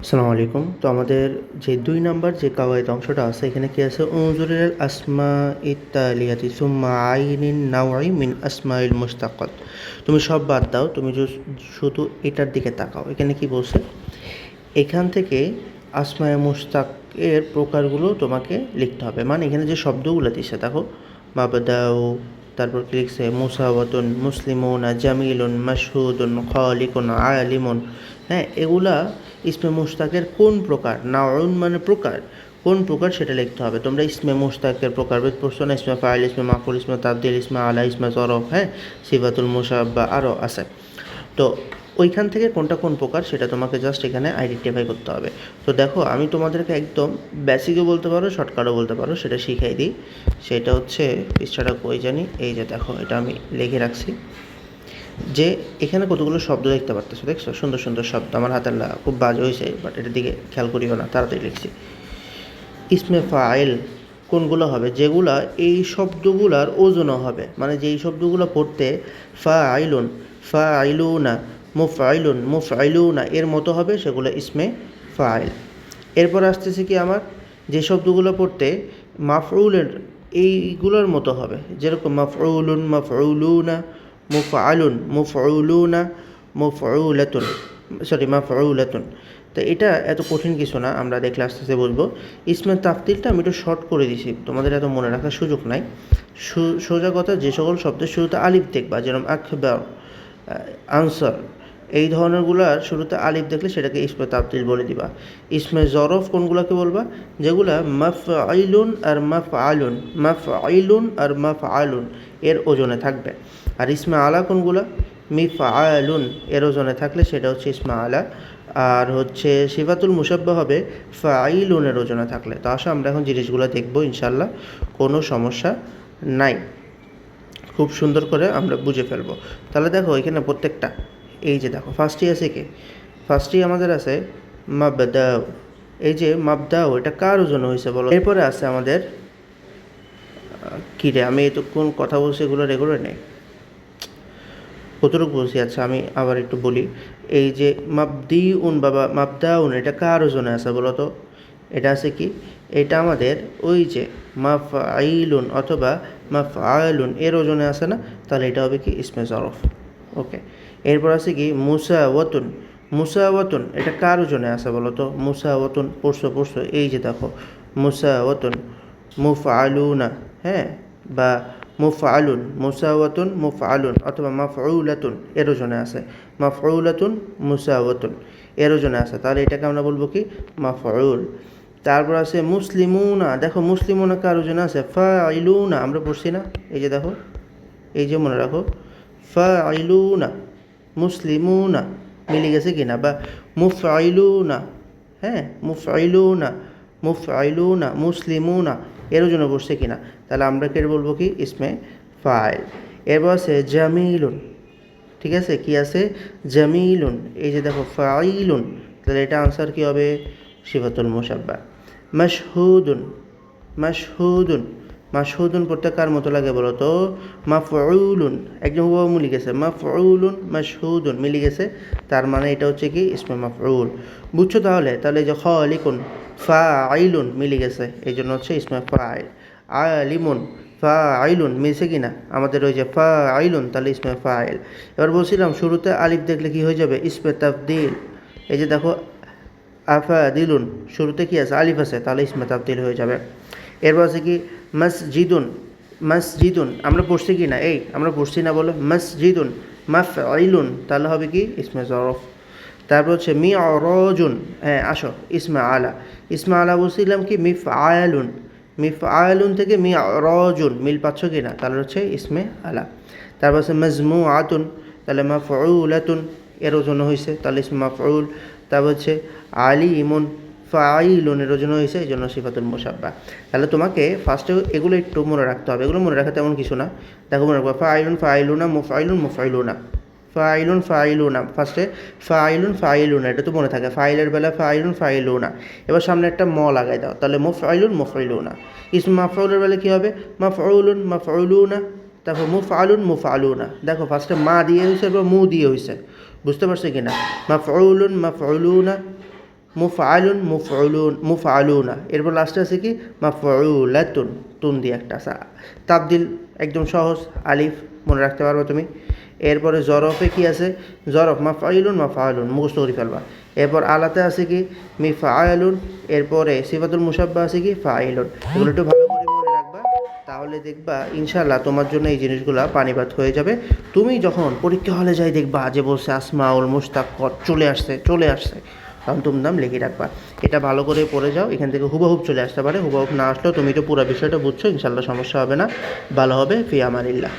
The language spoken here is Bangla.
আসসালামু আলাইকুম। তো আমাদের যে ২ নাম্বার যে কাওয়াইদ অংশটা আছে এখানে কি আছে? উনজুরিল আসমাইত তালিয়াতি সুম্মা আইনিন নাওয়ি মিন আসমাইল মুশতাকাত। তুমি সব বাদ দাও, তুমি শুধু এটার দিকে তাকাও। এখানে কি বলছে? এখান থেকে আসমায়ে মুশতাকের প্রকারগুলো তোমাকে লিখতে হবে। মানে এখানে যে শব্দগুলো দিছে দেখো, মাবদাউ, তারপর কি লিখছে? মুসাওয়াতুন, মুসলিমুনা, জামিলুন, মাশহুদুন, খালিকুন, আলিমুন। হ্যাঁ, এগুলা ইসমে মুশতাকের কোন প্রকার? নাউন মানে প্রকার, কোন প্রকার সেটা লিখতে হবে। তোমরা ইসমে মুশতাকের প্রকারভেদ পড়ছো না? ইসমে ফাইল, ইসমে মাফউল, ইসমে তাবদীল, ইসমে আলা, ইসমে যরফ, হ্যাঁ, সিফাতুল মুশাব্বা আরও আছে। তো ওইখান থেকে কোনটা কোন প্রকার সেটা তোমাকে জাস্ট এখানে আইডেন্টিফাই করতে হবে। তো দেখো, আমি তোমাদেরকে একদম বেসিকও বলতে পারো, শর্টকাটও বলতে পারো, সেটা শিখাই দিই। সেটা হচ্ছে পৃষ্ঠাটা কই জানি, এই যে দেখো, এটা আমি লিখে রাখছি যে এখানে কতগুলো শব্দ দেখতে পারতেছো, দেখছো? সুন্দর সুন্দর শব্দ। আমার হাতের খুব বাজে হয়েছে, বাট এটার দিকে খেয়াল করিও না, তাড়াতাড়ি লিখছি। ইসমে ফাইল কোনগুলো হবে? যেগুলা এই শব্দগুলার ওজনও হবে, মানে যেই শব্দগুলো পড়তে ফাইলুন, ফাইলুনা, মুফআইলুন, মুফআইলুনা এর মতো হবে, সেগুলো ইসমে ফাইল। এরপর আসতেছে কি আমার, যে শব্দগুলো পড়তে মাফউলের এইগুলোর মতো হবে, যেরকম মাফউলুন, মাফউলুনা, মুফআলুন, মুফউলুনা, মুফউলাতুন, মাফউলাতুন। তো এটা এত কঠিন কিছু না, আমরা দেখলে আস্তে আস্তে বুঝবো। ইসমে তাফতিলটা আমি একটু শর্ট করে দিছি, তোমাদের এত মনে রাখার সুযোগ নাই। সোজা কথা, যে সকল শব্দের শুরুতে আলিফ দেখবা, যেরকম আকবার, আনসার, এই ধরনেরগুলার শুরুতে আলিফ দেখলে সেটাকে ইসমে তাফতিল বলে দিবা। ইসমে জরফ কোনগুলোকে বলবা? যেগুলা মাফআইলুন আর মাফআলুন, মাফআইলুন আর মাফআলুন এর ওজনে থাকবে। আর ইসমে আলা কোনগুলা? মিফআলুন এর ওজনে থাকলে সেটা হচ্ছে ইসমে আলা। আর হচ্ছে সিফাতুল মুশাব্বা হবে ফাইলুনের ওজনে থাকলে। তো আসো আমরা এখন জিনিসগুলো দেখবো, ইনশাল্লাহ কোনো সমস্যা নাই, খুব সুন্দর করে আমরা বুঝে ফেলবো। তাহলে দেখো এখানে প্রত্যেকটা, এই যে দেখো, ফার্স্টই আছে কি? ফার্স্টই আমাদের আছে মাবদাউ। এই যে মাবদাউ, এটা কার ওজনে হয়েছে বলো? এরপরে আছে আমাদের কী রে, আমি এতক্ষণ কথা বলছি, এগুলো রেগুলার নেই, কতটুকু বলছি? আচ্ছা আমি আবার একটু বলি। এই যে মাবদিউন বাবা, মাবদাউন, এটা কার ওজনে আছে বলো তো? এটা আছে কি? এটা আমাদের ওই যে মাফআইলুন অথবা মাফআলুন এর ওজনে আছে না? তাহলে এটা হবে কি? ইসমে জরফ। ওকে। এরপর আছে কি? মুসাওয়াতুন। মুসাওয়াতুন এটা কার ওজনে আছে বলো তো? মুসাওয়াতুন, পড়ছো, এই যে দেখো, মুসাওয়াতুন, মুফআলুনা, হ্যাঁ, বা মুফআলুন, মুসাওয়াতুন, মুফআলুন অথবা মাফউলাতুন এর ওজনে আছে। মাফউলাতুন, মুসাওয়াতুন এর ওজনে আছে, তাহলে এটাকে আমরা বলবো কি? মাফউল। তারপর আছে মুসলিমুনা। দেখো মুসলিমুনা কার ওজনে আছে? ফাইলুনা, আমরা পড়ছি না? এই যে দেখো, এই যে মনে রাখো, ফাইলুনা, মুসলিমুনা, মিলে গেছে কিনা? বা মুফআইলুনা, হ্যাঁ, মুফআইলুনা, মুফআইলুনা, মুসলিমুনা এর জন্য বসছে কিনা? তাহলে আমরা কে বলবো কি? ইসমে ফাইল। এরপর আছে জামিলুন, ঠিক আছে? কি আছে? জামিলুন। এই যে দেখো ফাইলুন, তাহলে এটা আনসার কি হবে? সিফাতুল মুশাব্বা। মাশহুদুন, মাশহুদুন, মাশহুদুন পড়তে কার মতো লাগে বলো তো? মাফউলুন, একদম হুবহু মিলে গেছে, মাফউলুন, মাশহুদুন মিলে গেছে, তার মানে এটা হচ্ছে কি? ইসমে মাফউল। বুঝছো তাহলে? তাহলে যে খালিকুন, ফাইলুন মিলে গেছে, এই জন্য হচ্ছে ইসমে ফাইল। আলিমুন, ফাইলুন মিলছে কিনা আমাদের? ওই যে ফাইলুন, তাহলে ইসমে ফাইল। এবার বলছিলাম শুরুতে আলিফ দেখলে কি হয়ে যাবে? ইসমে তাফদিল। এই যে দেখো, আফাদিলুন, শুরুতে কি আছে? আলিফ আছে, তাহলে ইসমে তাফদিল হয়ে যাবে। এরপর আছে কি? মসজিদুন, মসজিদুন আমরা পড়ছি কি না? এই আমরা পড়ছি না বলো? মসজিদুন, মাফআইলুন, তাহলে হবে কি? ইসমে জরফ। তারপর হচ্ছে মিআরাজুন, হ্যাঁ আসো, ইসমে আলা। ইসমে আলা বলছিলাম কি? মিফআলুন, মিফআলুন থেকে মিআরাজুন, মিল পাচ্ছ কি না? তাহলে হচ্ছে ইসমে আলা। তারপর হচ্ছে মাজমুআতুন, তাহলে মাফউলাতুন এর ওজন হয়েছে, তাহলে ইসমে মাফউল। তারপর হচ্ছে আলিমুন, ফাইলুন এর ওজন হয়েছে, এই জন্য সিফাতুল মুশাব্বা। তাহলে তোমাকে ফার্স্টে এগুলো একটু মনে রাখতে হবে, এগুলো মনে রাখা তেমন কিছু না। দেখো মনে রাখবো, ফাইলুন, ফাইলুনা, মুফাইলুন, মুফাইলুনা, ফাইলুন, ফাইলুনা, ফার্স্টে ফাইলুন, ফাইলুনা, এটা তো মনে থাকে, ফাইলের বেলা ফাইলুন, ফাইলুনা। এবার সামনে একটা ম লাগাই দাও, তাহলে মুফাইলুন, মুফাইলুনা। ইসমে মাফউলের বেলা কী হবে? মাফউলুন, মাফউলুনা, তারপর মুফআলুন, মুফআলুনা। দেখো ফার্স্টে মা দিয়ে হয়েছে, এরপর মু দিয়ে হয়েছে, বুঝতে পারছো কি না? মাফউলুন, মাফউলুনা, মুফআলুন মুফউলুন মুফআলুনা, এরপর লাস্টে আছে কি মাফউলাতুন, তুন দিয়ে একটা আছে। তাবদিল একদম সহজ, আলিফ মনে রাখতে পারবে তুমি। এরপরে জরফে কি আছে, জরফ মাফআইলুন মাফআলুন মুখস্থ করে ফেলবা। এরপর আলাতে আছে কি মিফআলুন, এরপরে সিফাতুল মুশাব্বা আছে কি ফাইলুন। এগুলো একটু ভালো করে মনে রাখবা, তাহলে দেখবা ইনশাআল্লাহ তোমার জন্য এই জিনিসগুলো পানিবাদ হয়ে যাবে। তুমি যখন পরীক্ষা হলে যাই দেখবা যে বলছে আসমাউল মুশতাক্কাত চলে আসছে, তখন তুমদাম লিখে রাখবা। এটা ভালো করে পড়ে যাও, এখান থেকে হুবহুব চলে আসতে পারে, হুবহুব না আসলেও তুমি তো পুরো বিষয়টা বুঝছো, ইনশাআল্লাহ সমস্যা হবে না, ভালো হবে। ফি আমানিল্লাহ।